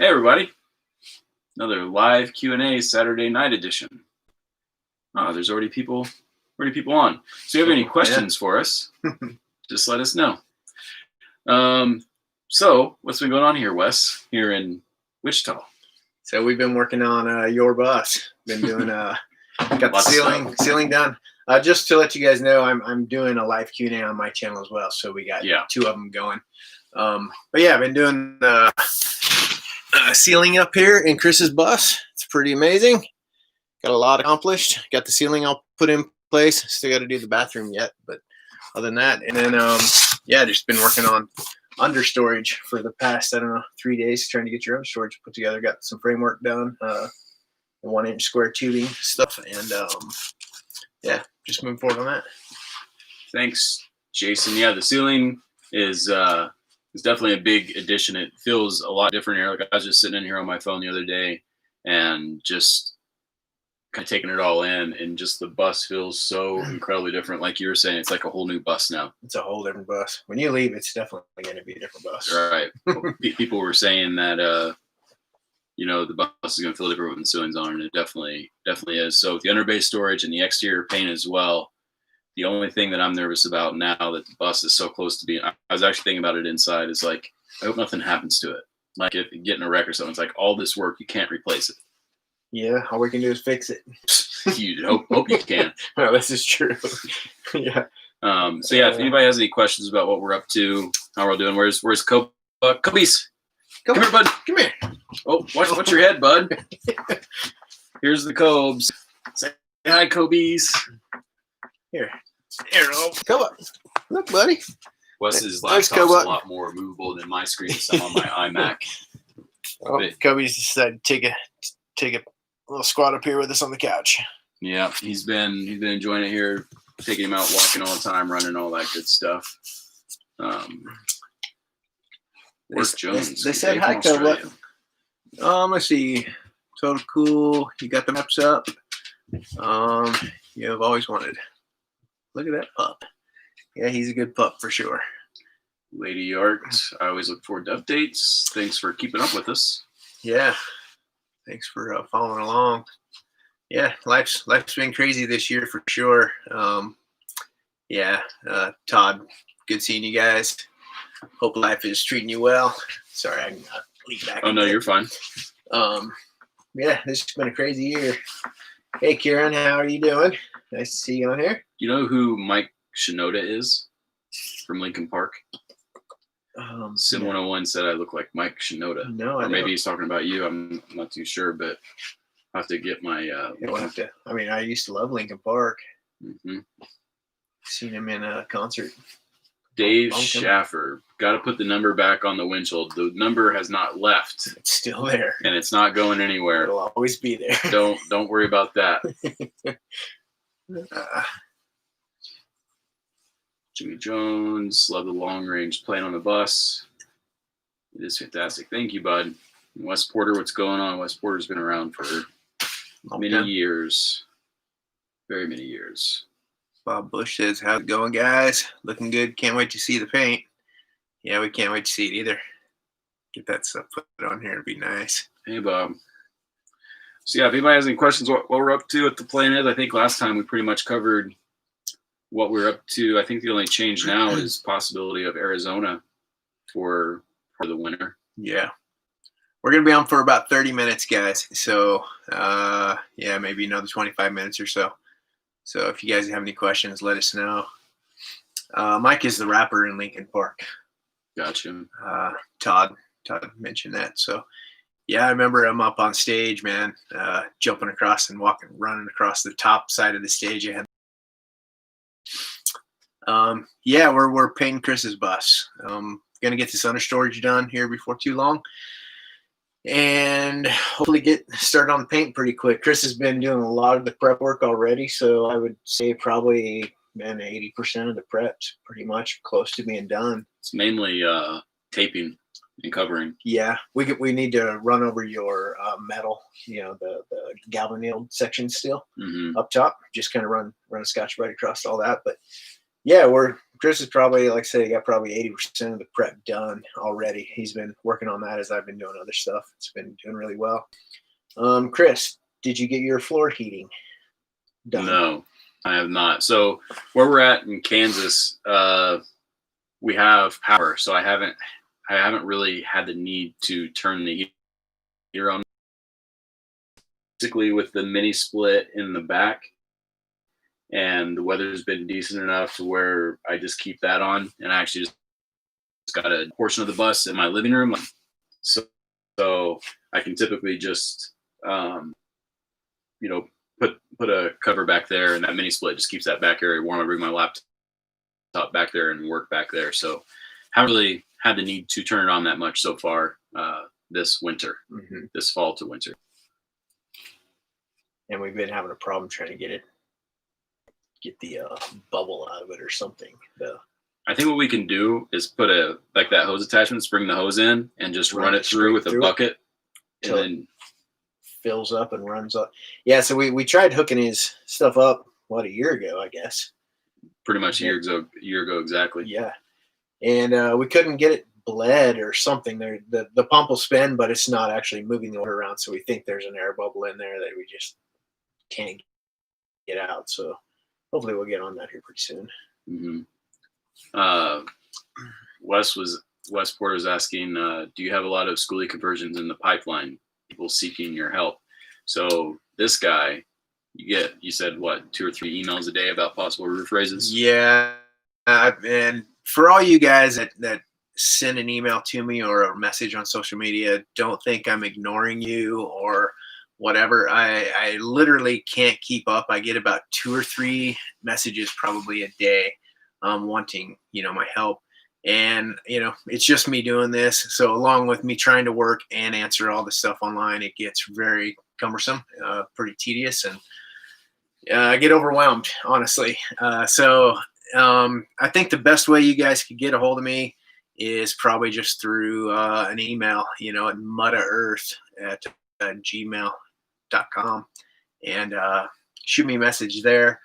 Hey everybody, another live Q&A Saturday night edition. Oh, there's already people on. So if you have any questions for us, just let us know. So what's been going on here, Wes, here in Wichita? So we've been working on your bus. Been doing got the ceiling done. Just to let you guys know, I'm doing a live Q&A on my channel as well. So we got two of them going. But yeah, I've been doing ceiling up here in Chris's bus. It's pretty amazing. Got a lot accomplished. Got the ceiling all put in place. Still got to do the bathroom yet, but other than that, and then yeah, just been working on under storage for the past 3 days, trying to get your own storage put together. Got some framework done, 1-inch square tubing stuff, and yeah, just moving forward on that. Thanks, Jason. Yeah, the ceiling is definitely a big addition. It feels a lot different here. Like I was just sitting in here on my phone the other day and just kind of taking it all in, and just the bus feels so incredibly different. Like you were saying, it's like a whole new bus now. It's a whole different bus. When you leave, it's definitely going to be a different bus. Right. People were saying that you know, the bus is going to feel different when the ceiling's on, and it definitely is. So with the underbase storage and the exterior paint as well, the only thing that I'm nervous about now that the bus is so close to being, I was actually thinking about it inside, is like, I hope nothing happens to it. Like if you get in a wreck or something, it's like all this work, you can't replace it. Yeah, all we can do is fix it. You hope you can. Well, this is true. Yeah. So yeah, if anybody has any questions about what we're up to, how we're doing, where's Kobe's? Come here, bud. Come here. Oh, watch your head, bud. Here's the Cobes. Say hi, Kobe's. Here, come on. Look, buddy. Wes's laptop's a lot more movable than my screen. So I'm on my iMac. Oh, Kobe's decided to take a little squat up here with us on the couch. Yeah, he's been enjoying it here, taking him out walking all the time, running all that good stuff. Where's Jones? They said hi, Kobe. Let's see. Total cool. You got the maps up. You have always wanted. Look at that pup. Yeah, he's a good pup for sure. Lady Art, I always look forward to updates. Thanks for keeping up with us. Yeah, thanks for following along. Yeah, life's been crazy this year for sure. Yeah, Todd, good seeing you guys. Hope life is treating you well. Sorry, I can lean back. Oh no, you're fine. Yeah, this has been a crazy year. Hey, Kieran, how are you doing? Nice to see you on here. You know who Mike Shinoda is from Lincoln Park? Sim 101 said I look like Mike Shinoda. No, or maybe he's talking about you. I'm not too sure, but I have to get my. We'll have to. I mean, I used to love Lincoln Park. Mm-hmm. Seen him in a concert. Dave Schaffer, got to put the number back on the windshield. The number has not left. It's still there, and it's not going anywhere. It'll always be there. Don't worry about that. Jimmy Jones, love the long range plane on the bus. It is fantastic. Thank you, bud. And Wes Porter, what's going on? Wes Porter's been around for many years. Very many years. Bob Bush says, how's it going, guys? Looking good. Can't wait to see the paint. Yeah, we can't wait to see it either. Get that stuff put on here. It'd be nice. Hey, Bob. So, yeah, if anybody has any questions what we're up to at the plan is, I think last time we pretty much covered what we're up to. I think the only change now is possibility of Arizona for the winter. Yeah. We're going to be on for about 30 minutes, guys. So, yeah, maybe another 25 minutes or so. So if you guys have any questions, let us know. Mike is the rapper in Lincoln Park. Gotcha. Todd mentioned that. So, yeah, I remember him up on stage, man, jumping across and running across the top side of the stage. Yeah, we're painting Chris's bus. Gonna get this under storage done here before too long, and hopefully get started on the paint pretty quick. Chris has been doing a lot of the prep work already, so I would say probably 80% of the prep's pretty much close to being done. It's mainly taping and covering. Yeah, we need to run over your metal, the galvanized section still up top. Just kind of run a Scotch-Brite across all that. But yeah, we're Chris is probably, like I say, got probably 80% of the prep done already. He's been working on that as I've been doing other stuff. It's been doing really well. Chris, did you get your floor heating done? No, I have not. So where we're at in Kansas, we have power, so I haven't really had the need to turn the heater on. Basically, with the mini split in the back, and the weather's been decent enough to where I just keep that on, and I actually just got a portion of the bus in my living room, so I can typically just put a cover back there, and that mini split just keeps that back area warm. I bring my laptop back there and work back there, so haven't really had the need to turn it on that much so far this winter, this fall to winter. And we've been having a problem trying to get the bubble out of it or something. I think what we can do is put that hose attachment, bring the hose in, and just run it through with a bucket, and then fills up and runs up. Yeah, so we tried hooking his stuff up a year ago, I guess. Pretty much a year ago exactly. Yeah, and we couldn't get it bled or something. The pump will spin, but it's not actually moving the water around. So we think there's an air bubble in there that we just can't get out. So hopefully we'll get on that here pretty soon. Wes Porter was asking, do you have a lot of schoolie conversions in the pipeline? People seeking your help. So this guy, you said what, 2 or 3 emails a day about possible roof raises? Yeah, and for all you guys that send an email to me or a message on social media, don't think I'm ignoring you or whatever. I literally can't keep up. I get about 2 or 3 messages probably a day wanting my help, and it's just me doing this. So along with me trying to work and answer all the stuff online, it gets very cumbersome, pretty tedious, and I get overwhelmed, honestly. So I think the best way you guys could get a hold of me is probably just through an email, at mudaearth@gmail.com, and shoot me a message there.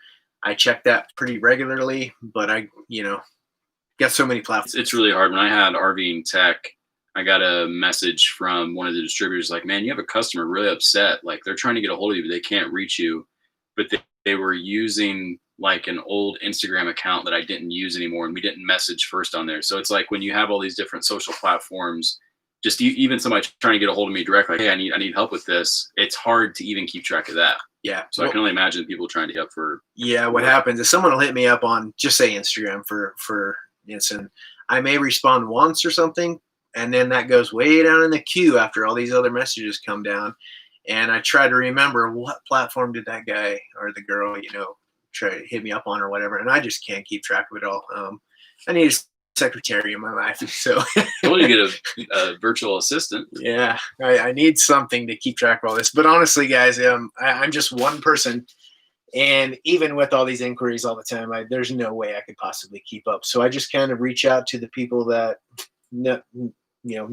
I check that pretty regularly, but I got so many platforms. It's really hard. When I had RVing Tech, I got a message from one of the distributors like, man, you have a customer really upset. Like, they're trying to get a hold of you, but they can't reach you. But they were using like an old Instagram account that I didn't use anymore, and we didn't message first on there. So it's like when you have all these different social platforms, just even somebody trying to get a hold of me directly, like, hey, I need help with this. It's hard to even keep track of that. Yeah. So I can only imagine people trying to get up for. Yeah. What happens is someone will hit me up on, just say Instagram for instance, I may respond once or something, and then that goes way down in the queue after all these other messages come down. And I try to remember what platform did that guy or the girl, try to hit me up on or whatever. And I just can't keep track of it all. I need a secretary in my life. So well, you get a virtual assistant. Yeah, I need something to keep track of all this. But honestly, guys, I'm just one person. And even with all these inquiries all the time, there's no way I could possibly keep up. So I just kind of reach out to the people that, no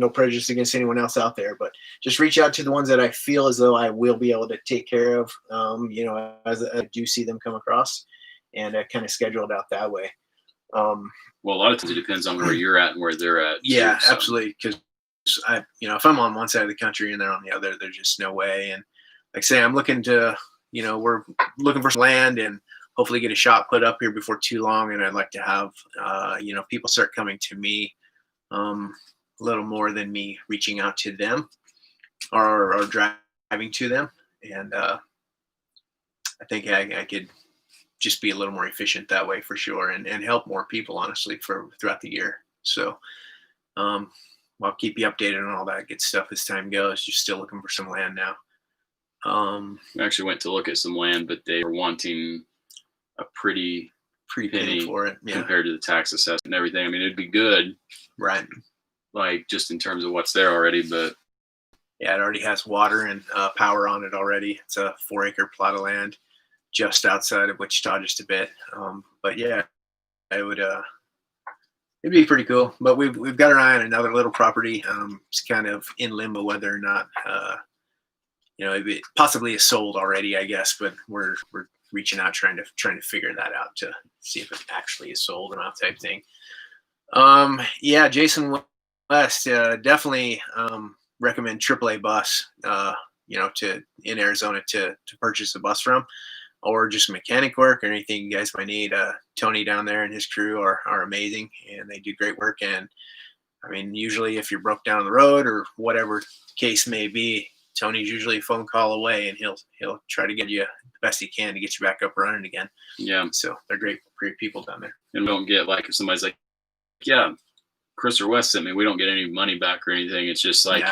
prejudice against anyone else out there, but just reach out to the ones that I feel as though I will be able to take care of, as I do see them come across, and I kind of schedule it out that way. Well, a lot of times it depends on where you're at and where they're at. Yeah, too, so. Absolutely. Because if I'm on one side of the country and they're on the other, there's just no way. And like I say, I'm looking to, we're looking for some land and hopefully get a shop put up here before too long. And I'd like to have, people start coming to me a little more than me reaching out to them or driving to them. And I think I could just be a little more efficient that way for sure, and help more people, honestly, throughout the year. So I'll keep you updated on all that good stuff as time goes. Just still looking for some land now. We actually went to look at some land, but they were wanting a pretty penny for it, compared to the tax assessment and everything. I mean, it'd be good, right? Like just in terms of what's there already, but yeah, it already has water and power on it already. It's a 4-acre plot of land just outside of Wichita, just a bit. But yeah, it'd be pretty cool. But we've got our eye on another little property. It's kind of in limbo whether or not, it possibly is sold already, I guess. But we're reaching out, trying to figure that out to see if it actually is sold or not, type thing. Yeah, Jason West, definitely recommend AAA bus. To in Arizona to purchase a bus from, or just mechanic work or anything you guys might need. Tony down there and his crew are amazing, and they do great work. And I mean, usually if you're broke down the road or whatever case may be, Tony's usually a phone call away, and he'll try to get you the best he can to get you back up running again. Yeah. So they're great people down there. And don't get like if somebody's like, yeah, Chris or Wes sent me, we don't get any money back or anything. It's just like,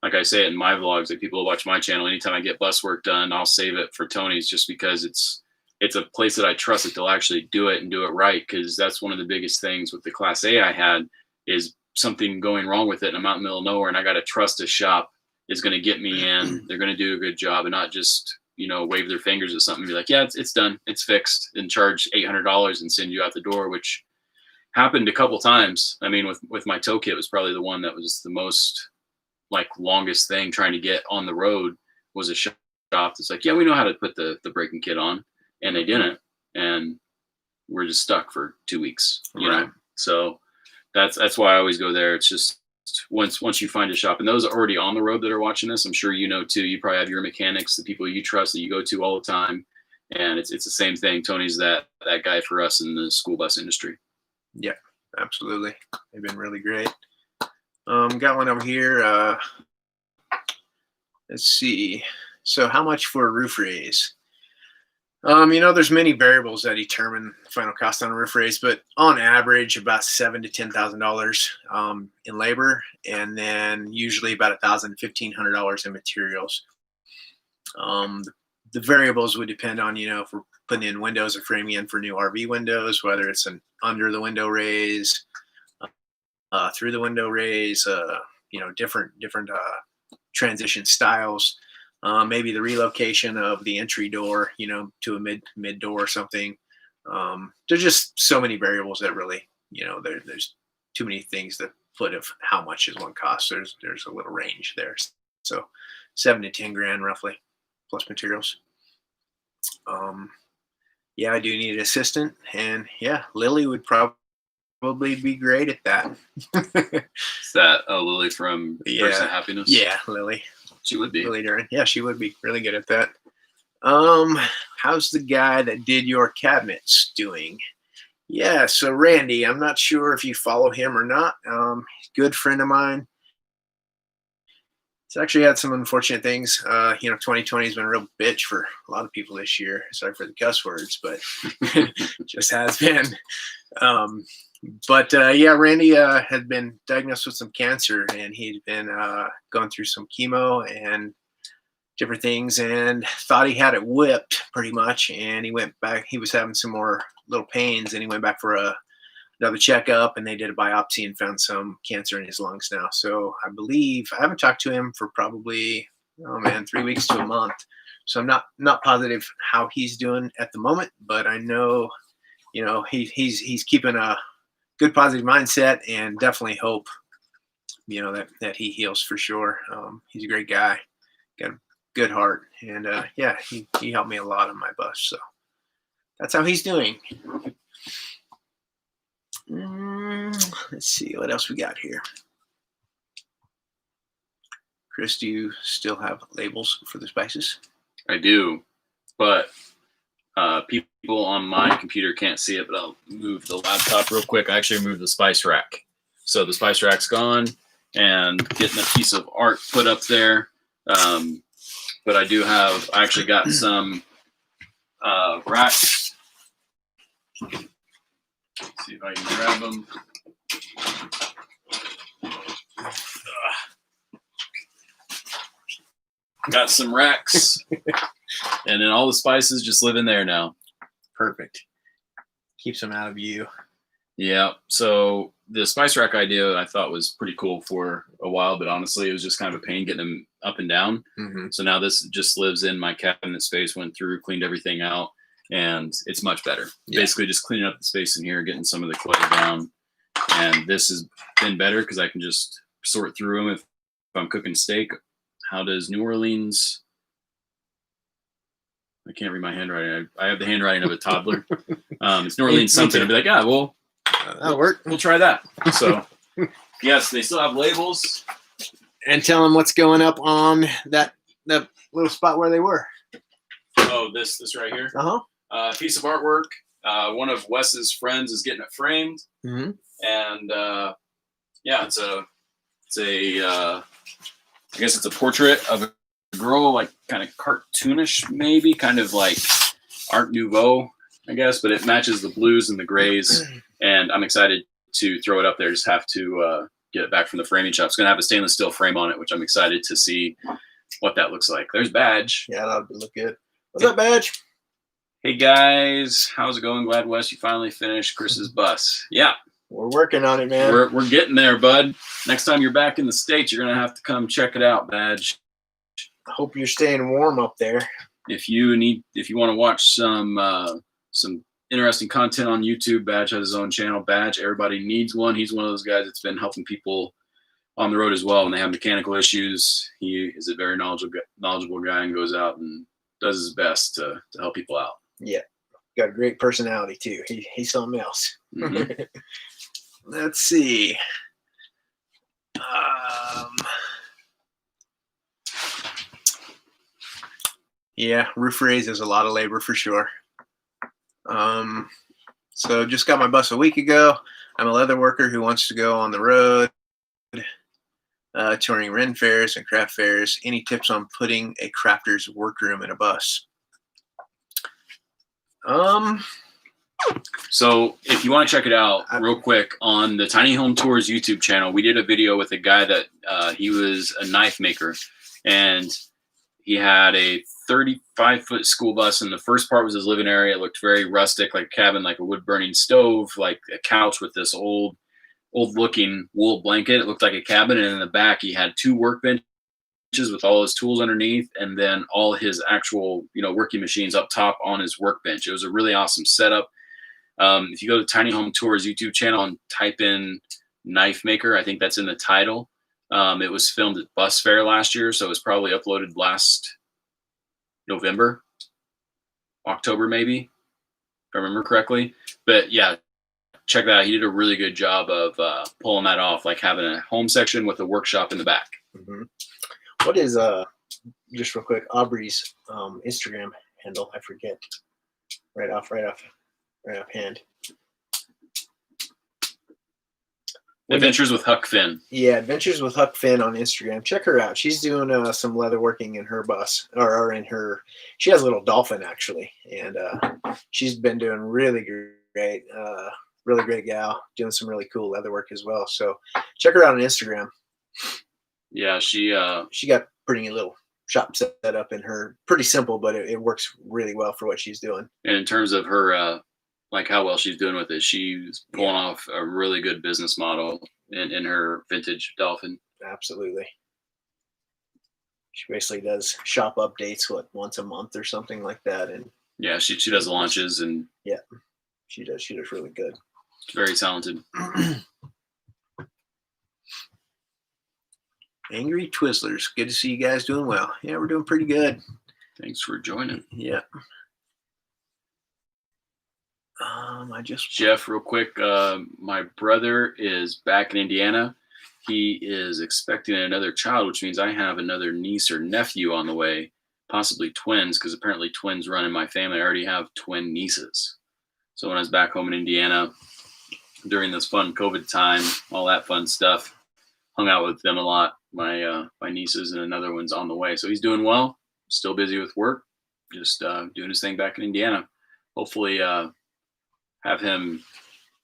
like I say it in my vlogs, like people watch my channel. Anytime I get bus work done, I'll save it for Tony's, just because it's a place that I trust that they'll actually do it and do it right. Because that's one of the biggest things with the Class A I had, is something going wrong with it, and I'm out in the middle of nowhere, and I got to trust a shop is going to get me in. They're going to do a good job and not just, wave their fingers at something and be like, yeah, it's done, it's fixed, and charge $800 and send you out the door, which happened a couple times. I mean, with my tow kit was probably the one that was the most longest thing trying to get on the road, was a shop that's like, yeah, we know how to put the braking kit on, and they didn't, and we're just stuck for 2 weeks, you know? So that's why I always go there. It's just once you find a shop, and those are already on the road that are watching this, I'm sure too, you probably have your mechanics, the people you trust that you go to all the time, and it's the same thing. Tony's that guy for us in the school bus industry. Yeah, absolutely. They've been really great. Got one over here. Let's see. So how much for a roof raise? There's many variables that determine the final cost on a roof raise, but on average, about $7,000 to $10,000 in labor, and then usually about $1,000 to $1,500 in materials. The variables would depend on, if we're putting in windows or framing in for new RV windows, whether it's an under the window raise, through the window raise, different transition styles. Maybe the relocation of the entry door, to a mid door or something. There's just so many variables that really, there's too many things that put of how much is one cost. There's a little range there. So $7,000 to $10,000 roughly, plus materials. Yeah, I do need an assistant, and yeah, Lily would probably be great at that. Is that Lily from Person Happiness? Yeah, Lily. She would be. Lily Duran. Yeah, she would be really good at that. How's the guy that did your cabinets doing? Yeah, so Randy, I'm not sure if you follow him or not. Good friend of mine. It's actually had some unfortunate things. 2020 has been a real bitch for a lot of people this year. Sorry for the cuss words, but just has been. Randy had been diagnosed with some cancer, and he'd been going through some chemo and different things, and thought he had it whipped pretty much. And he went back. He was having some more little pains, and he went back for another checkup, and they did a biopsy and found some cancer in his lungs now. So I believe, I haven't talked to him for probably 3 weeks to a month. So I'm not positive how he's doing at the moment, but I know, he's keeping a good positive mindset, and definitely hope, that he heals for sure. He's a great guy, got a good heart, and he helped me a lot on my bus. So that's how he's doing. Let's see what else we got here. Chris, do you still have labels for the spices? I do, but people on my computer can't see it, but I'll move the laptop real quick. I actually moved the spice rack. So the spice rack's gone, and getting a piece of art put up there. But I actually got some racks. Let's see if I can grab them. Got some racks, and then all the spices just live in there now. Perfect. Keeps them out of view. Yeah. So the spice rack idea I thought was pretty cool for a while, but honestly, it was just kind of a pain getting them up and down. Mm-hmm. So now this just lives in my cabinet space. Went through, cleaned everything out, and it's much better. Yeah. Basically, just cleaning up the space in here, getting some of the clay down, and this has been better because I can just sort through them if I'm cooking steak. How does New Orleans I can't read my handwriting. I have the handwriting of a toddler. It's New Orleans something. I'd be like, yeah, well, that'll work. We'll try that. So, yes, they still have labels. And tell them what's going up on that little spot where they were. Oh, this right here. Piece of artwork. One of Wes's friends is getting it framed, and yeah, it's a I guess it's a portrait of a girl, like kind of cartoonish, maybe kind of like Art Nouveau, I guess, but it matches the blues and the grays, and I'm excited to throw it up there. Just have to get it back from the framing shop. It's going to have a stainless steel frame on it, which I'm excited to see what that looks like. There's Badge. Yeah, that'll look good. What's up, Badge? Hey guys, how's it going? Glad Wes, you finally finished Chris's bus. Yeah, we're working on it, man. We're getting there, bud. Next time you're back in the States, you're gonna have to come check it out, Badge. I hope you're staying warm up there. If you want to watch some interesting content on YouTube, Badge has his own channel. Badge, everybody needs one. He's one of those guys that's been helping people on the road as well when they have mechanical issues. He is a very knowledgeable guy and goes out and does his best to help people out. Yeah, got a great personality too. He's something else. Mm-hmm. Let's see. Yeah, roof raise is a lot of labor for sure. So just got my bus a week ago. I'm a leather worker who wants to go on the road, touring Ren fairs and craft fairs. Any tips on putting a crafter's workroom in a bus? So if you want to check it out real quick on the Tiny Home Tours YouTube channel, we did a video with a guy that he was a knife maker, and he had a 35-foot school bus, and the first part was his living area. It looked very rustic, like a cabin, like a wood burning stove, like a couch with this old looking wool blanket. It looked like a cabin, and in the back he had 2 workbenches with all his tools underneath, and then all his actual working machines up top on his workbench. It was a really awesome setup. If you go to Tiny Home Tours YouTube channel and type in knife maker, I think that's in the title. It was filmed at Bus Fair last year, so it was probably uploaded last November, October maybe, if I remember correctly. But yeah, check that out. He did a really good job of pulling that off, like having a home section with a workshop in the back. Mm-hmm. What is just real quick, Aubrey's Instagram handle? I forget. Right off hand. Adventures with Huck Finn. Yeah, Adventures with Huck Finn on Instagram. Check her out. She's doing some leather working in her bus, or in her. She has a little Dolphin actually, and she's been doing really great. Really great gal, doing some really cool leather work as well. So check her out on Instagram. Yeah, she got pretty little shop set up in her. Pretty simple, but it works really well for what she's doing. And in terms of her, like how well she's doing with it, she's pulling off a really good business model in her vintage Dolphin. Absolutely. She basically does shop updates once a month or something like that, and yeah, she does launches, and yeah, she does really good. Very talented. Angry Twizzlers, good to see you guys doing well. Yeah, we're doing pretty good. Thanks for joining. Yeah. Jeff, real quick, my brother is back in Indiana. He is expecting another child, which means I have another niece or nephew on the way, possibly twins, because apparently twins run in my family. I already have twin nieces. So when I was back home in Indiana during this fun COVID time, all that fun stuff, hung out with them a lot. My nieces, and another one's on the way. So he's doing well, still busy with work, just doing his thing back in Indiana. Hopefully have him,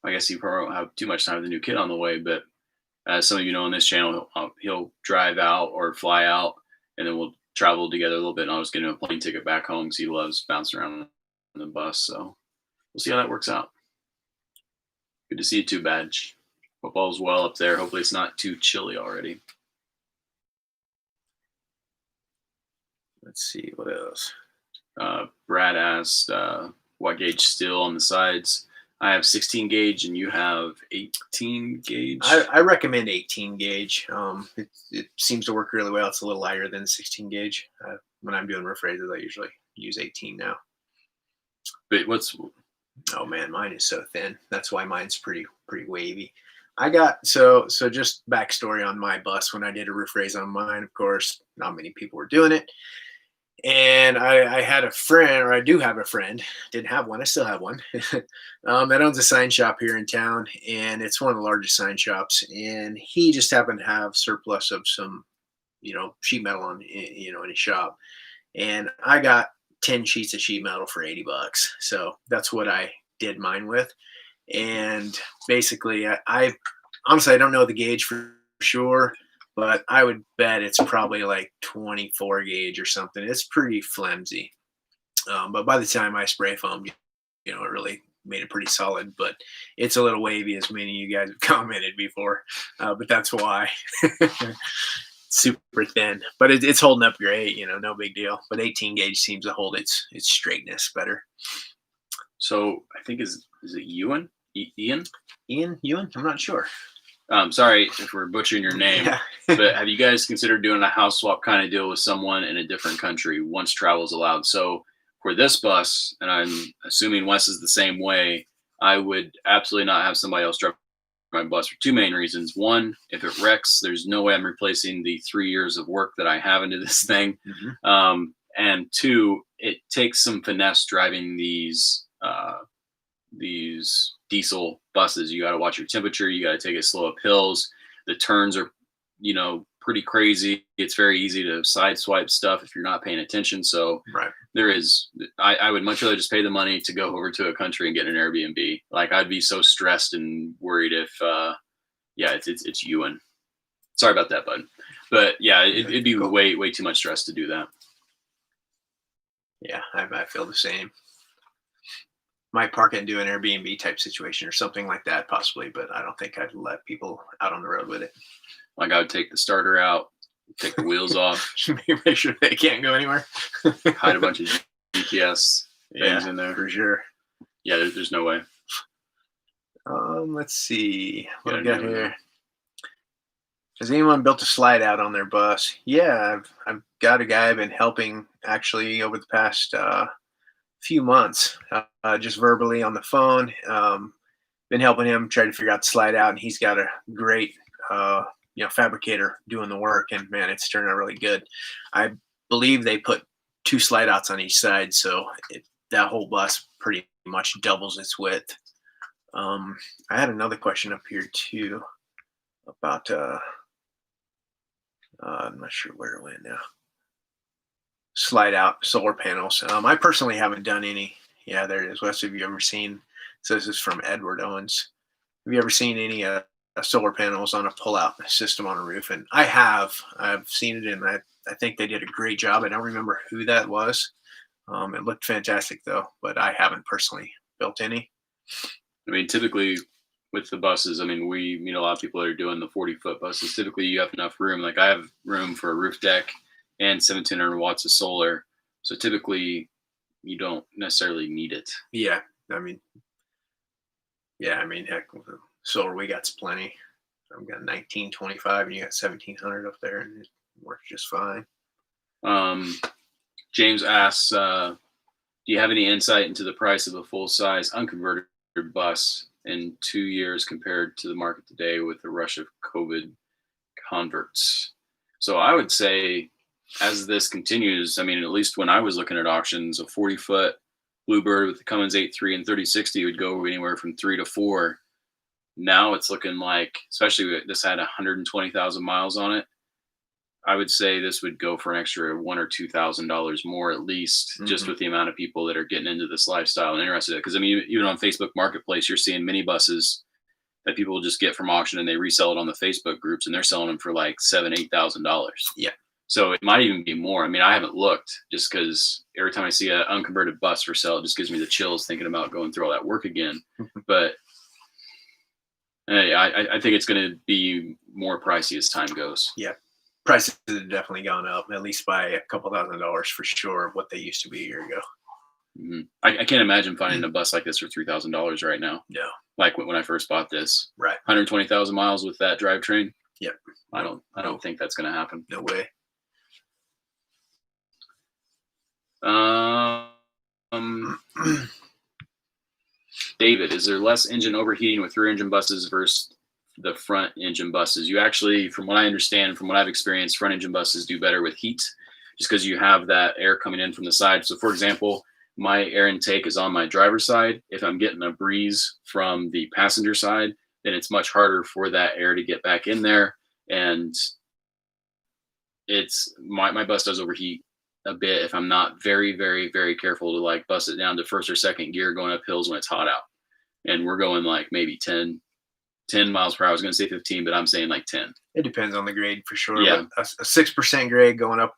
I guess he probably won't have too much time with the new kid on the way, but as some of you know on this channel, he'll drive out or fly out, and then we'll travel together a little bit, and I'll just get him a plane ticket back home because he loves bouncing around on the bus. So we'll see how that works out. Good to see you too, Badge. Hope all's well up there. Hopefully it's not too chilly already. Let's see, what else? Brad asked what gauge steel on the sides. I have 16 gauge and you have 18 gauge. I recommend 18 gauge. It seems to work really well. It's a little lighter than 16 gauge. When I'm doing roof raises, I usually use 18 now. But what's Oh man, mine is so thin. That's why mine's pretty wavy. I got so just backstory on my bus. When I did a roof raise on mine, of course, not many people were doing it. And I had a friend, or I do have a friend, didn't have one, I still have one, that owns a sign shop here in town. And it's one of the largest sign shops. And he just happened to have surplus of some, sheet metal in his shop. And I got 10 sheets of sheet metal for $80. So that's what I did mine with. And basically, I honestly, I don't know the gauge for sure, but I would bet it's probably like 24 gauge or something. It's pretty flimsy. But by the time I spray foamed, it really made it pretty solid. But it's a little wavy, as many of you guys have commented before. But that's why. Super thin, but it's holding up great. No big deal. But 18 gauge seems to hold its straightness better. So I think is it Ewan? Ian? Ian Ewan? I'm not sure. Sorry if we're butchering your name, Yeah. but have you guys considered doing a house swap kind of deal with someone in a different country once travel is allowed? So for this bus, and I'm assuming Wes is the same way, I would absolutely not have somebody else drive my bus for two main reasons. One, if it wrecks, there's no way I'm replacing the 3 years of work that I have into this thing. Mm-hmm. And two, it takes some finesse driving these diesel buses. You got to watch your temperature. You got to take it slow up hills. The turns are, pretty crazy. It's very easy to sideswipe stuff if you're not paying attention. So right. I would much rather just pay the money to go over to a country and get an Airbnb. Like I'd be so stressed and worried if, it's Ewan. Sorry about that, bud. But yeah, it'd be cool. way too much stress to do that. Yeah, I feel the same. Might park it and do an Airbnb type situation or something like that, possibly, but I don't think I'd let people out on the road with it. Like I would take the starter out, take the wheels off, make sure they can't go anywhere. Hide a bunch of GPS things in there for sure. Yeah, there's no way. Let's see what we got here. Has anyone built a slide out on their bus? Yeah, I've got a guy I've been helping actually over the past few months, just verbally on the phone. Been helping him try to figure out the slide out, and he's got a great fabricator doing the work, and man, it's turning out really good. I believe they put 2 slide outs on each side, so that whole bus pretty much doubles its width. I had another question up here too about I'm not sure where it went now. Slide out solar panels. I personally haven't done any. Yeah, there it is. Wes, have you ever seen? So this is from Edward Owens. Have you ever seen any solar panels on a pull-out system on a roof? And I have. I've seen it, and I think they did a great job. I don't remember who that was. It looked fantastic though, but I haven't personally built any. I mean, typically with the buses, we meet a lot of people that are doing the 40-foot buses. Typically, you have enough room. Like I have room for a roof deck and 1,700 watts of solar. So typically, you don't necessarily need it. Yeah, heck, with the solar we got's plenty. I've got 1925, and you got 1,700 up there, and it works just fine. James asks, do you have any insight into the price of a full-size unconverted bus in 2 years compared to the market today with the rush of COVID converts? So I would say, as this continues, at least when I was looking at auctions, a 40-foot Bluebird with the Cummins 8.3 and 3060 would go anywhere from 3 to 4. Now it's looking like, especially this had 120,000 miles on it, I would say this would go for an extra $1,000 or $2,000 more at least, just with the amount of people that are getting into this lifestyle and interested in it. Because even on Facebook Marketplace, you're seeing mini buses that people will just get from auction and they resell it on the Facebook groups, and they're selling them for like $7,000, $8,000. Yeah. So it might even be more. I haven't looked, just because every time I see an unconverted bus for sale, it just gives me the chills thinking about going through all that work again. But I think it's going to be more pricey as time goes. Yeah. Prices have definitely gone up, at least by a couple $1,000s for sure, of what they used to be a year ago. Mm-hmm. I can't imagine finding a bus like this for $3,000 right now. No. Like when I first bought this. Right. 120,000 miles with that drivetrain. Yep. I don't think that's going to happen. No way. Um, David, is there less engine overheating with rear engine buses versus the front engine buses? You actually, from what I understand, from what I've experienced, front engine buses do better with heat just because you have that air coming in from the side. So, for example, my air intake is on my driver's side. If I'm getting a breeze from the passenger side, then it's much harder for that air to get back in there. And it's my bus does overheat a bit if I'm not very, very, very careful to like bust it down to first or second gear going up hills when it's hot out. And we're going like maybe 10 miles per hour. I was going to say 15, but I'm saying like 10. It depends on the grade for sure. Yeah. But a 6% grade going up,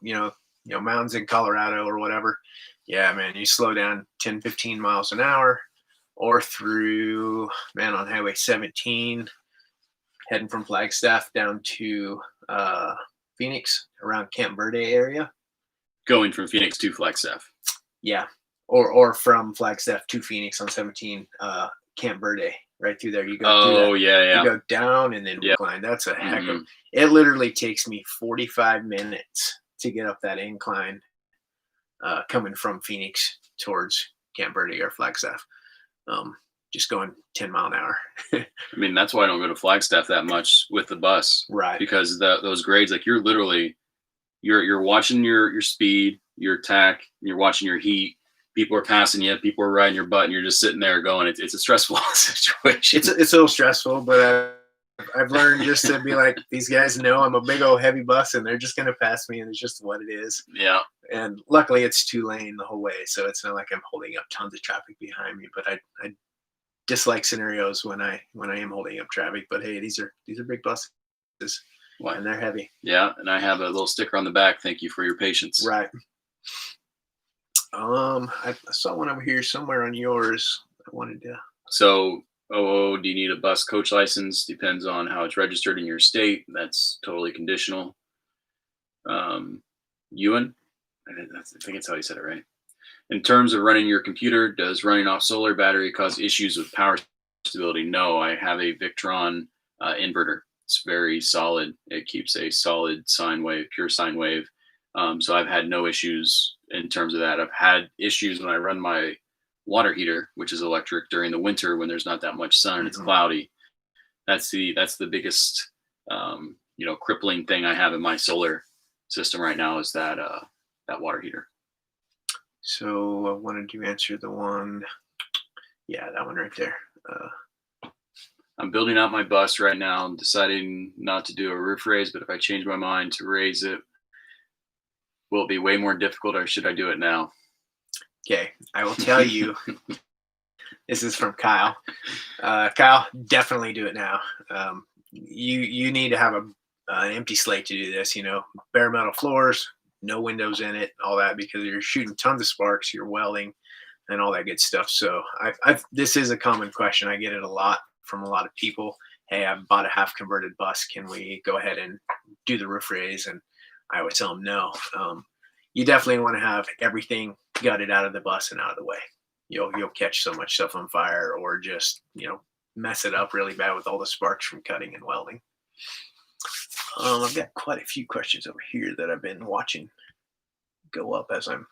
mountains in Colorado or whatever. Yeah, man, you slow down 10, 15 miles an hour, or through, man, on Highway 17, heading from Flagstaff down to Phoenix around Camp Verde area. Going from Phoenix to Flagstaff. Yeah. Or from Flagstaff to Phoenix on 17, Camp Verde, right through there. You go through that. Yeah. You go down and then recline. That's a heck of it. Literally takes me 45 minutes to get up that incline coming from Phoenix towards Camp Verde or Flagstaff. Just going 10 mile an hour. I mean, that's why I don't go to Flagstaff that much with the bus. Right. Because those grades, like you're literally, you're watching your speed, your tack, you're watching your heat. People are passing you, people are riding your butt, and you're just sitting there going, it's a stressful situation. It's a little stressful, but I've learned just to be like, these guys know I'm a big old heavy bus and they're just going to pass me, and it's just what it is. Yeah. And luckily it's 2-lane the whole way. So it's not like I'm holding up tons of traffic behind me, but I dislike scenarios when I am holding up traffic, but hey, these are big buses and they're heavy. Yeah. And I have a little sticker on the back. Thank you for your patience. Right. I saw one over here somewhere on yours. I wanted to. So, do you need a bus coach license? Depends on how it's registered in your state. That's totally conditional. Ewan, I think that's how you said it, right? In terms of running your computer, does running off solar battery cause issues with power stability? No, I have a Victron inverter. It's very solid. It keeps a solid sine wave, pure sine wave. So I've had no issues in terms of that. I've had issues when I run my water heater, which is electric, during the winter when there's not that much sun and it's cloudy. That's the biggest crippling thing I have in my solar system right now is that water heater. So I wanted to answer the one, that one right there. I'm building out my bus right now. I'm deciding not to do a roof raise, but if I change my mind to raise it, will it be way more difficult, or should I do it now? Okay, I will tell you. This is from Kyle. Kyle, definitely do it now. You need to have an empty slate to do this. Bare metal floors, no windows in it, all that, because you're shooting tons of sparks, you're welding, and all that good stuff. So this is a common question. I get it a lot from a lot of people. Hey, I've bought a half converted bus. Can we go ahead and do the roof raise? And I would tell them no. You definitely want to have everything gutted out of the bus and out of the way. You'll catch so much stuff on fire, or just mess it up really bad with all the sparks from cutting and welding. I've got quite a few questions over here that I've been watching go up as I'm.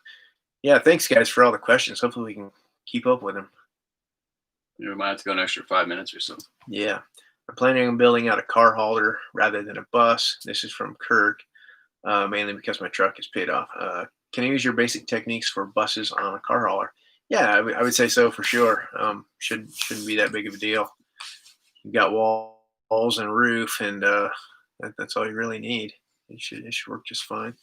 Yeah, thanks guys for all the questions. Hopefully we can keep up with them. We might have to go an extra 5 minutes or so. Yeah, I'm planning on building out a car hauler rather than a bus. This is from Kirk. Mainly because my truck is paid off. Can I use your basic techniques for buses on a car hauler? Yeah, I would say so for sure. Shouldn't be that big of a deal. You've got walls and roof, and that's all you really need. It should work just fine.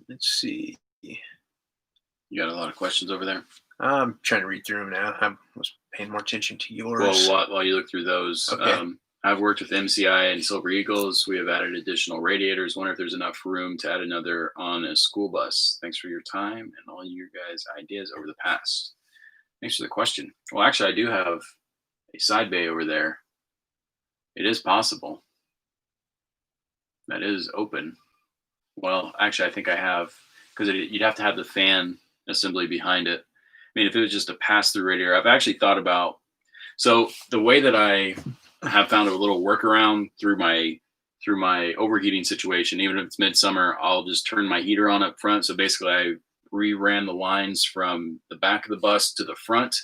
Let's see. You got a lot of questions over there? I'm trying to read through them now. I was paying more attention to yours. Well, while you look through those, okay. I've worked with MCI and Silver Eagles. We have added additional radiators. Wonder if there's enough room to add another on a school bus. Thanks for your time and all your guys' ideas over the past. Thanks for the question. Well, actually, I do have a side bay over there. It is possible. That is open. Well, actually, I think I have, because you'd have to have the fan assembly behind it. I mean, if it was just a pass-through radiator, I've actually thought about, so the way that I have found a little workaround through my through my overheating situation, even if it's midsummer, I'll just turn my heater on up front. So basically, I reran the lines from the back of the bus to the front,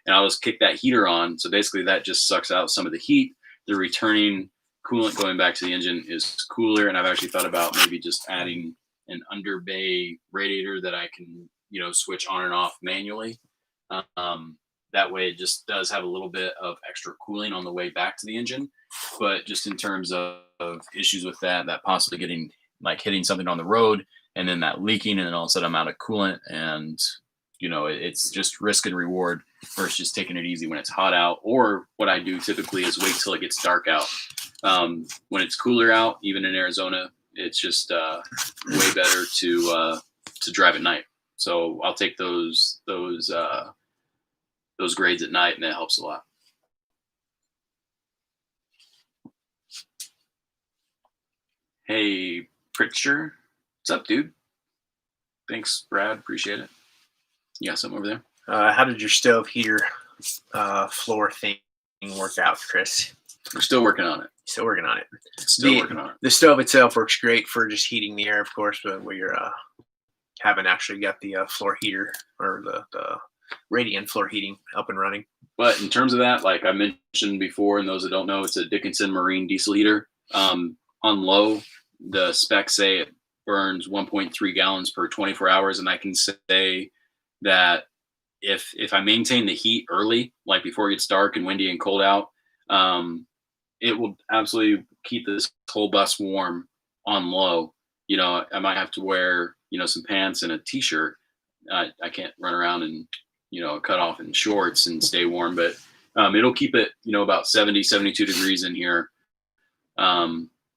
and I'll just kick that heater on. So basically, that just sucks out some of the heat. The returning coolant going back to the engine is cooler, and I've actually thought about maybe just adding an under bay radiator that I can, switch on and off manually. That way, it just does have a little bit of extra cooling on the way back to the engine. But just in terms of issues with that possibly getting hitting something on the road and then that leaking, and then all of a sudden I'm out of coolant, and it's just risk and reward versus just taking it easy when it's hot out. Or what I do typically is wait till it gets dark out. When it's cooler out, even in Arizona, it's just way better to drive at night. So I'll take those grades at night, and that helps a lot. Hey, Pritcher. What's up, dude? Thanks, Brad. Appreciate it. You got something over there? How did your stove heater floor thing work out, Chris? We're still working on it. Still working on it. Working on it. The stove itself works great for just heating the air, of course, but we haven't actually got the floor heater or the radiant floor heating up and running. But in terms of that, like I mentioned before, and those that don't know, it's a Dickinson Marine diesel heater. On low, the specs say it burns 1.3 gallons per 24 hours. And I can say that if I maintain the heat early, like before it gets dark and windy and cold out, it will absolutely keep this whole bus warm on low. I might have to wear, some pants and a t-shirt. I can't run around and, cut off in shorts and stay warm, but it'll keep it, about 70, 72 degrees in here.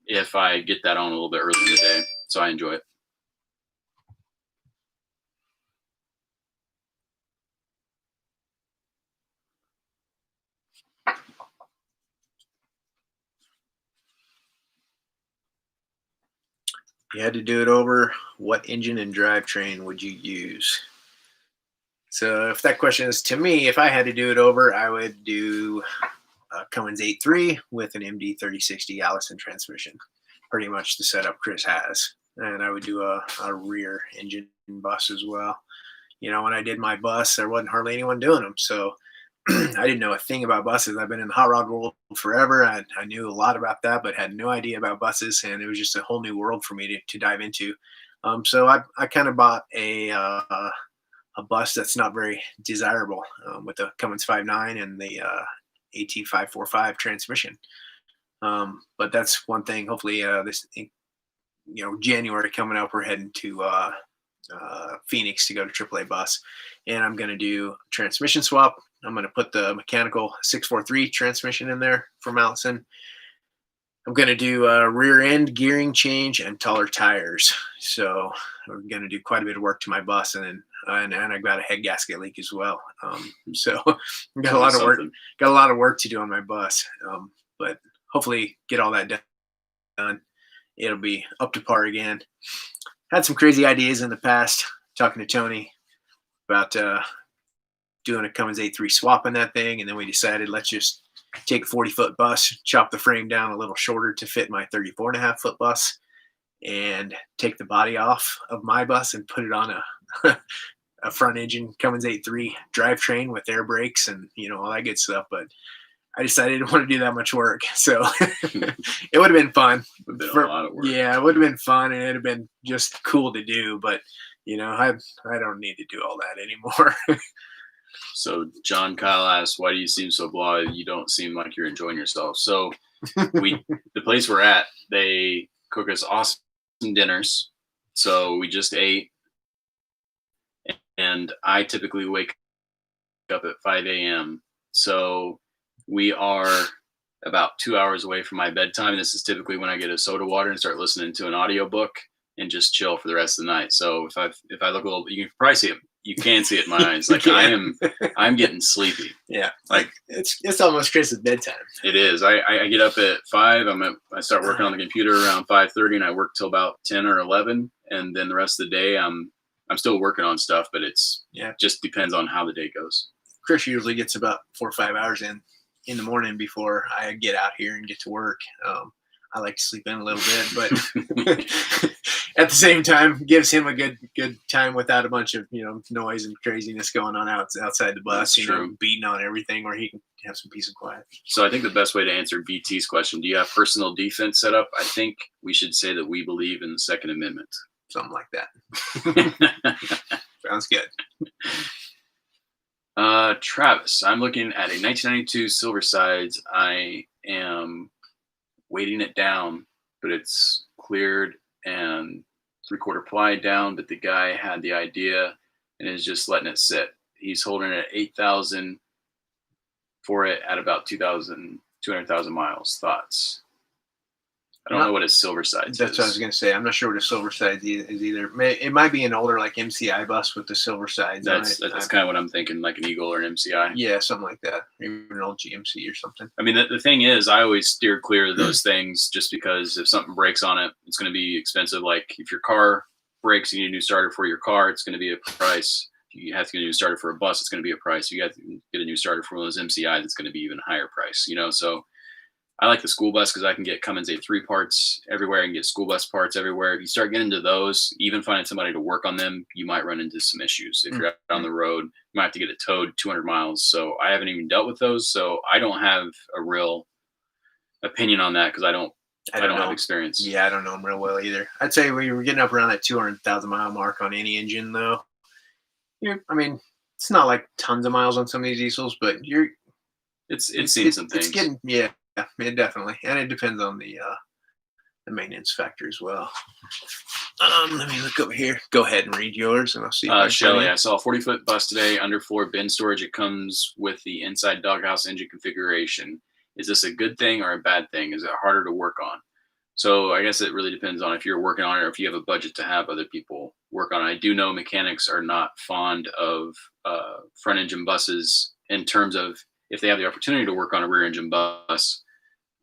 If I get that on a little bit early in the day. So I enjoy it. You had to do it over, what engine and drivetrain would you use? So if that question is to me, if I had to do it over, I would do Cummins 8.3 with an MD 3060 Allison transmission. Pretty much the setup Chris has. And I would do a rear engine bus as well. When I did my bus, there wasn't hardly anyone doing them. So I didn't know a thing about buses. I've been in the hot rod world forever. I knew a lot about that, but had no idea about buses. And it was just a whole new world for me to dive into. So I kind of bought a bus that's not very desirable with the Cummins 5.9 and the AT545 transmission. But that's one thing. Hopefully this, January coming up, we're heading to Phoenix to go to AAA bus, and I'm going to do a transmission swap. I'm going to put the mechanical 643 transmission in there from Allison. I'm going to do a rear end gearing change and taller tires. So we're going to do quite a bit of work to my bus, and I got a head gasket leak as well. So got a lot of work. Got a lot of work to do on my bus, but hopefully get all that done. It'll be up to par again. Had some crazy ideas in the past, talking to Tony about doing a Cummins 8.3 swap in that thing, and then we decided let's just take a 40-foot bus, chop the frame down a little shorter to fit my 34.5-foot bus, and take the body off of my bus and put it on a front engine Cummins 8.3 drivetrain with air brakes and all that good stuff. But I decided I didn't want to do that much work, so it would have been fun. It would have been a lot of work. Yeah, it would have been fun, and it'd have been just cool to do. But I don't need to do all that anymore. So John Kyle asks, "Why do you seem so blah? You don't seem like you're enjoying yourself." So the place we're at, they cook us awesome dinners. So we just ate, and I typically wake up at 5 a.m. So we are about 2 hours away from my bedtime. This is typically when I get a soda water and start listening to an audiobook and just chill for the rest of the night. So if I look a little, you can probably see it. You can see it in my eyes. Like I'm getting sleepy. Yeah. Like it's almost Chris's bedtime. It is. I get up at 5. I start working on the computer around 5:30, and I work till about 10 or 11. And then the rest of the day, I'm still working on stuff, but just depends on how the day goes. Chris usually gets about 4 or 5 hours in the morning before I get out here and get to work. I like to sleep in a little bit, but at the same time, gives him a good time without a bunch of noise and craziness going on outside the bus. That's true. Beating on everything, where he can have some peace and quiet. So I think the best way to answer BT's question, do you have personal defense set up? I think we should say that we believe in the Second Amendment. Something like that. Sounds good. Travis, I'm looking at a 1992 Silversides. I am weighting it down, but it's cleared and 3/4 ply down, but the guy had the idea and is just letting it sit. He's holding it at 8,000 for it at about 200,000 miles. Thoughts? I don't know what a Silversides is. That's what I was going to say. I'm not sure what a Silversides is either. It might be an older like MCI bus with the Silversides. That's kind of what I'm thinking, like an Eagle or an MCI. Yeah, something like that. Maybe an old GMC or something. I mean, the thing is, I always steer clear of those things just because if something breaks on it, it's going to be expensive. Like if your car breaks, you need a new starter for your car, it's going to be a price. If you have to get a new starter for a bus, it's going to be a price. If you have to get a new starter for one of those MCIs, it's going to be even higher price, So I like the school bus because I can get Cummins A3 parts everywhere. I can get school bus parts everywhere. If you start getting into those, even finding somebody to work on them, you might run into some issues. If you're out on the road, you might have to get it towed 200 miles. So I haven't even dealt with those. So I don't have a real opinion on that because I don't have experience. Yeah, I don't know them real well either. I'd say we were getting up around that 200,000 mile mark on any engine, though. I mean, it's not like tons of miles on some of these diesels, but it's seen some things. It's getting it definitely, and it depends on the maintenance factor as well. Let me look over here. Go ahead and read yours, and I'll see. Shelly, I saw a 40-foot bus today, underfloor bin storage. It comes with the inside doghouse engine configuration. Is this a good thing or a bad thing? Is it harder to work on? So I guess it really depends on if you're working on it or if you have a budget to have other people work on it. I do know mechanics are not fond of front engine buses in terms of if they have the opportunity to work on a rear engine bus.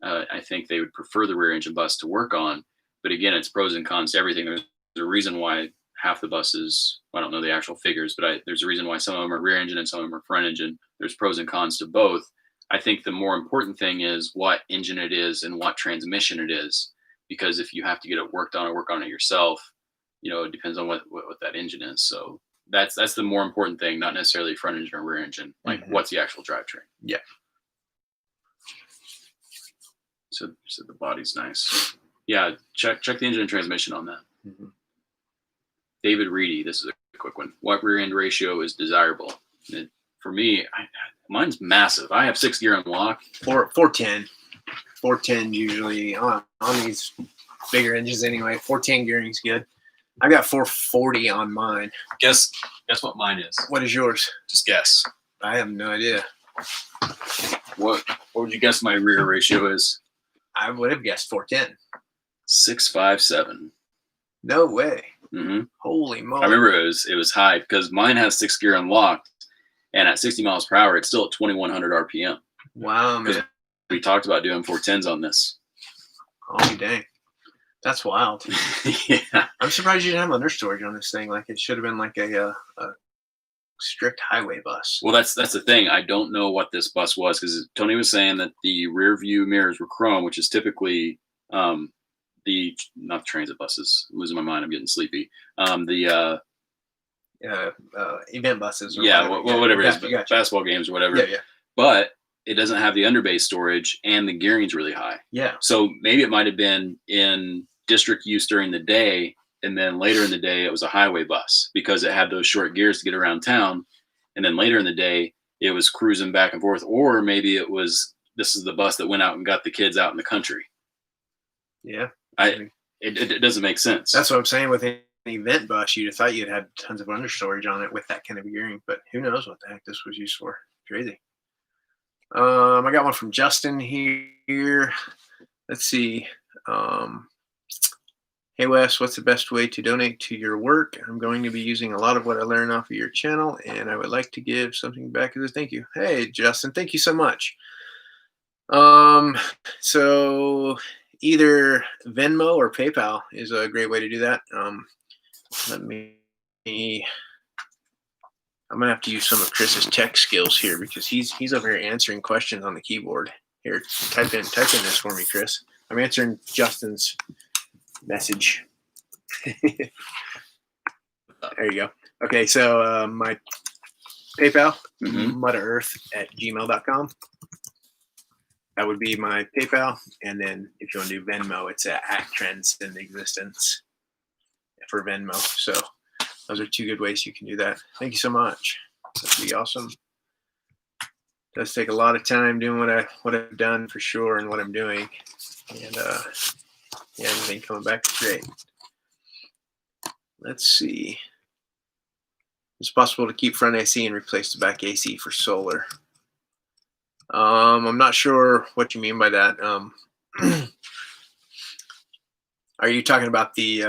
I think they would prefer the rear engine bus to work on. But again, it's pros and cons to everything. There's a reason why half the buses, I don't know the actual figures, but there's a reason why some of them are rear engine and some of them are front engine. There's pros and cons to both. I think the more important thing is what engine it is and what transmission it is. Because if you have to get it worked on or work on it yourself, it depends on what that engine is. So that's the more important thing, not necessarily front engine or rear engine. Like what's the actual drivetrain? Yeah. So the body's nice. Yeah, check the engine and transmission on that. Mm-hmm. David Reedy, this is a quick one. What rear end ratio is desirable? For me, mine's massive. I have 6 gear unlock. 410. 410 usually on these bigger engines anyway. 410 gearing's good. I got 440 on mine. Guess what mine is. What is yours? Just guess. I have no idea. What would you guess my rear ratio is? I would have guessed 410. 657. No way. Mm-hmm. Holy moly! I remember it was high because mine has 6 gear unlocked, and at 60 miles per hour, it's still at 2,100 RPM. Wow, man! We talked about doing 410s on this. Oh dang, that's wild. Yeah, I'm surprised you didn't have under storage on this thing. Like it should have been like a strict highway bus. Well, that's the thing. I don't know what this bus was because Tony was saying that the rear view mirrors were chrome, which is typically not the transit buses. I'm losing my mind. I'm getting sleepy. The event buses. Or whatever it is, basketball games or whatever. Yeah. But it doesn't have the underbase storage, and the gearing's really high. Yeah. So maybe it might have been in district use during the day, and then later in the day it was a highway bus because it had those short gears to get around town, and then later in the day it was cruising back and forth. Or maybe this is the bus that went out and got the kids out in the country. Yeah. It doesn't make sense. That's what I'm saying. With an event bus, you'd have thought you'd had tons of under storage on it with that kind of gearing, but who knows what the heck this was used for. Crazy. I got one from Justin here. Let's see. Hey Wes, what's the best way to donate to your work? I'm going to be using a lot of what I learned off of your channel, and I would like to give something back as a thank you. Hey Justin, thank you so much. So either Venmo or PayPal is a great way to do that. I'm gonna have to use some of Chris's tech skills here because he's over here answering questions on the keyboard. Here, type in this for me, Chris. I'm answering Justin's message. There you go. Okay, so my PayPal, mudaearth@gmail.com. That would be my PayPal. And then if you want to do Venmo, it's at Trends in Existence for Venmo. So those are two good ways you can do that. Thank you so much. That'd be awesome. It does take a lot of time doing what I've done for sure and what I'm doing. And yeah, everything coming back is great. Let's see. It's possible to keep front AC and replace the back AC for solar. I'm not sure what you mean by that. Are you talking about the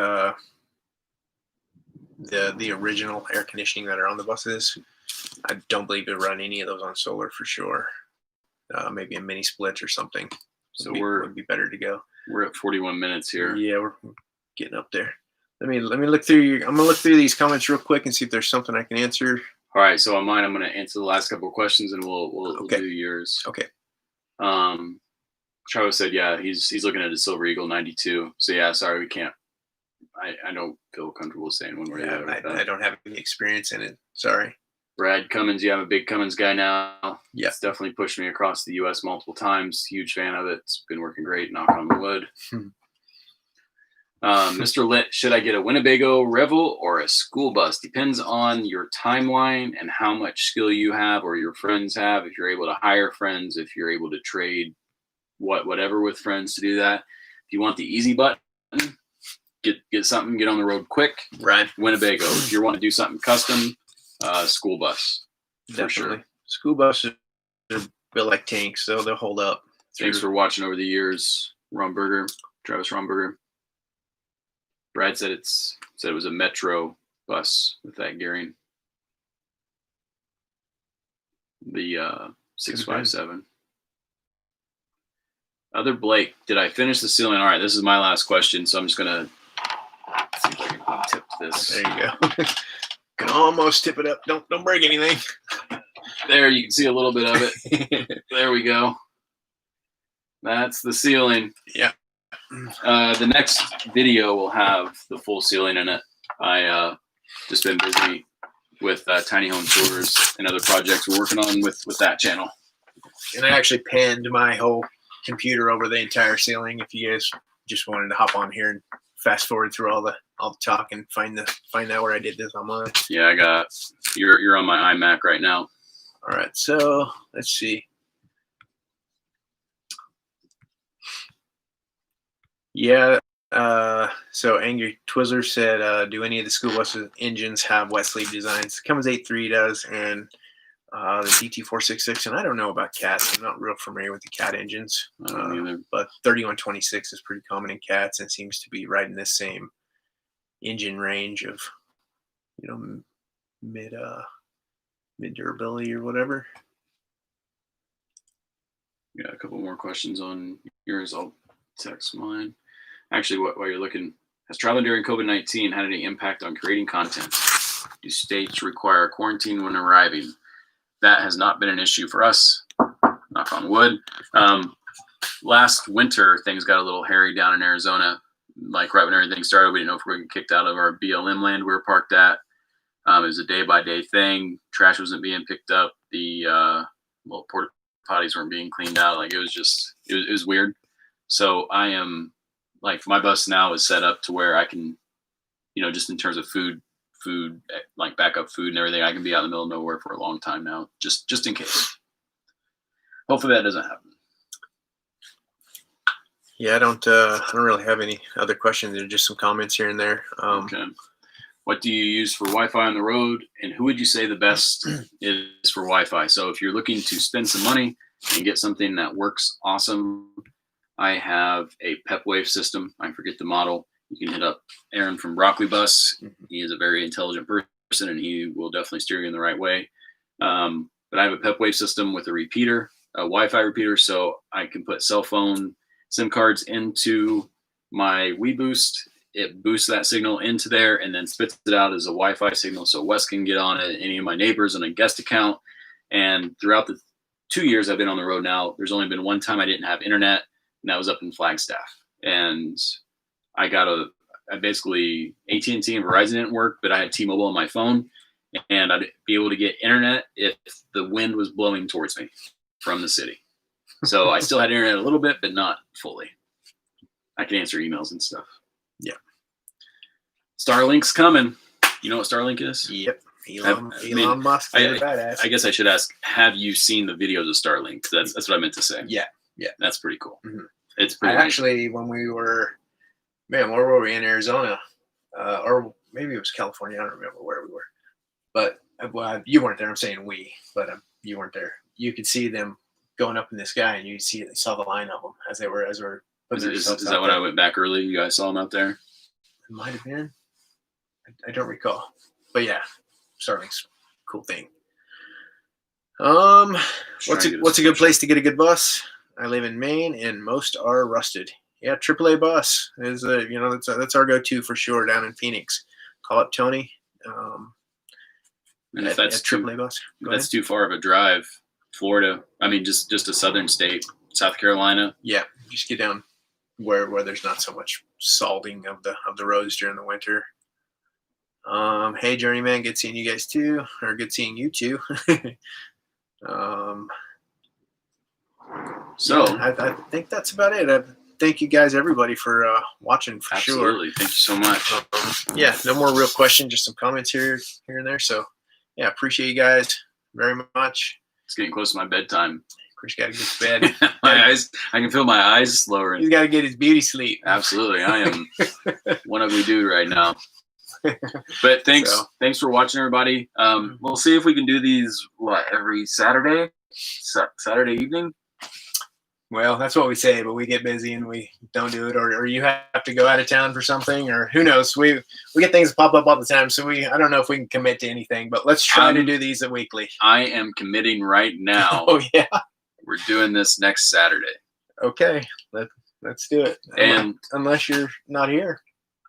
original air conditioning that are on the buses? I don't believe to run any of those on solar for sure. Maybe a mini split or something. So would be better to go. We're at 41 minutes here. Yeah, we're getting up there. Let me look through I'm gonna look through these comments real quick and see if there's something I can answer. All right, so on mine, I'm going to answer the last couple of questions, and we'll Okay. do yours. Okay. Travis said, yeah, he's looking at a Silver Eagle 92. So yeah, sorry, we can't. I don't feel comfortable saying one way or the other. I don't have any experience in it. Sorry. Brad Cummins, I'm a big Cummins guy now. Yeah. It's definitely pushed me across the U.S. multiple times. Huge fan of it. It's been working great. Knock on wood. Mr. Litt, should I get a Winnebago Revel or a school bus? Depends on your timeline and how much skill you have or your friends have. If you're able to hire friends, if you're able to trade whatever with friends to do that. If you want the easy button, get something, get on the road quick. Right. Winnebago. If you want to do something custom, school bus. For sure. School buses are built like tanks, so they'll hold up. Thanks for watching over the years, Travis Romberger. Brad said it was a Metro bus with that gearing. The 657. Other Blake, did I finish the ceiling? All right, this is my last question, so I'm just gonna see if I can tip this. There you go. Can almost tip it up. Don't break anything. There, you can see a little bit of it. There we go. That's the ceiling. Yeah. The next video will have the full ceiling in it. I just been busy with tiny home tours and other projects we're working on with that channel. And I actually panned my whole computer over the entire ceiling. If you guys just wanted to hop on here and fast forward through all the talk and find out where I did this on mine. Yeah, I got you're on my iMac right now. All right, so let's see. Yeah, so Angry Twizzler said, do any of the school buses engines have wet sleeve designs? Cummins 8.3 does, and the DT466, and I don't know about cats. I'm not real familiar with the cat engines, but 3126 is pretty common in cats and seems to be right in this same engine range of, mid durability or whatever. Yeah, a couple more questions on yours. I'll text mine. Actually, while you're looking, has traveling during COVID-19 had any impact on creating content? Do states require quarantine when arriving? That has not been an issue for us. Knock on wood. Last winter, things got a little hairy down in Arizona. Like right when everything started, we didn't know if we were getting kicked out of our BLM land we were parked at. It was a day-by-day thing. Trash wasn't being picked up. The porta potties weren't being cleaned out. Like it was weird. So I am like my bus now is set up to where I can, just in terms of food, like backup food and everything, I can be out in the middle of nowhere for a long time now, just in case. Hopefully that doesn't happen. Yeah, I don't really have any other questions. There are just some comments here and there. Okay. What do you use for Wi-Fi on the road, and who would you say the best is for Wi-Fi? So if you're looking to spend some money and get something that works awesome, I have a PepWave system. I forget the model. You can hit up Aaron from Broccoli Bus. He is a very intelligent person, and he will definitely steer you in the right way. But I have a PepWave system with a repeater, a Wi-Fi repeater, so I can put cell phone SIM cards into my WeBoost. It boosts that signal into there and then spits it out as a Wi-Fi signal, so Wes can get on it, any of my neighbors on a guest account. And throughout the 2 years I've been on the road now, there's only been one time I didn't have internet. and that was up in Flagstaff. And I basically AT&T and Verizon didn't work, but I had T-Mobile on my phone, and I'd be able to get internet if the wind was blowing towards me from the city. So I still had internet a little bit, but not fully. I can answer emails and stuff. Yeah. Starlink's coming. You know what Starlink is? Yep. Elon Musk. Badass. I guess I should ask, have you seen the videos of Starlink? That's what I meant to say. Yeah. That's pretty cool. Mm-hmm. It's pretty actually, when we were, where were we, in Arizona? Or maybe it was California. I don't remember where we were. But, well, you weren't there. I'm saying we, but you weren't there. You could see them going up in the sky, and you saw the line of them as they were Is that when I went back early? You guys saw them out there? It might have been. I don't recall. But yeah, Starlink's a cool thing. What's a good place to get a good bus? I live in Maine, and most are rusted. Yeah, AAA bus is that's our go-to for sure down in Phoenix. Call up Tony. And if that's AAA bus, that's too far of a drive, Florida. I mean, just a southern state, South Carolina. Yeah, just get down where there's not so much salting of the roads during the winter. Hey, Journeyman, good seeing you guys too, or good seeing you too. So yeah, I think that's about it. Thank you guys, everybody, for watching. For absolutely. Sure. Thank you so much. Yeah, no more real questions, just some comments here and there. So yeah, appreciate you guys very much. It's getting close to my bedtime. Chris got to get to bed. My eyes, I can feel my eyes lowering. He's got to get his beauty sleep. Absolutely, I am one ugly dude right now. But thanks for watching, everybody. We'll see if we can do these every Saturday evening. Well, that's what we say, but we get busy and we don't do it, or you have to go out of town for something, or who knows. We get things that pop up all the time, so I don't know if we can commit to anything, but let's try to do these weekly. I am committing right now. Oh yeah, we're doing this next Saturday. Okay, let's do it. And unless you're not here,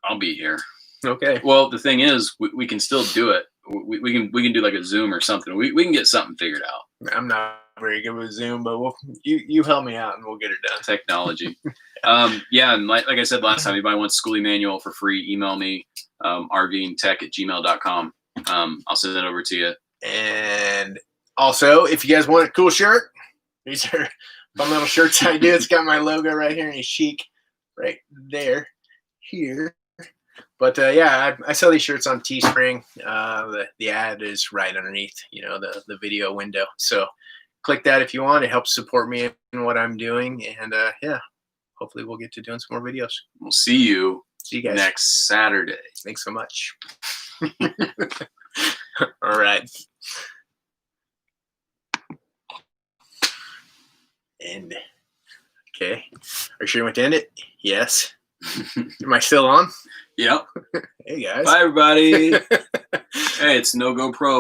I'll be here. Okay. Well, the thing is, we can still do it. We can do like a Zoom or something. We can get something figured out. I'm not very good with Zoom, but you help me out and we'll get it done. Technology. Yeah, and like I said last time, if anybody wants Schoolie Manual for free, email me, rvtech@gmail.com. I'll send that over to you. And also, if you guys want a cool shirt, these are fun little shirts I do. It's got my logo right here and it's chic right there, here. But yeah, I sell these shirts on Teespring. The ad is right underneath, the video window. So click that if you want. It helps support me in what I'm doing. And yeah, hopefully we'll get to doing some more videos. We'll see you guys next Saturday. Thanks so much. All right. And okay. Are you sure you want to end it? Yes. Am I still on? Yep. Hey guys. Bye everybody. Hey, it's No Go Pro.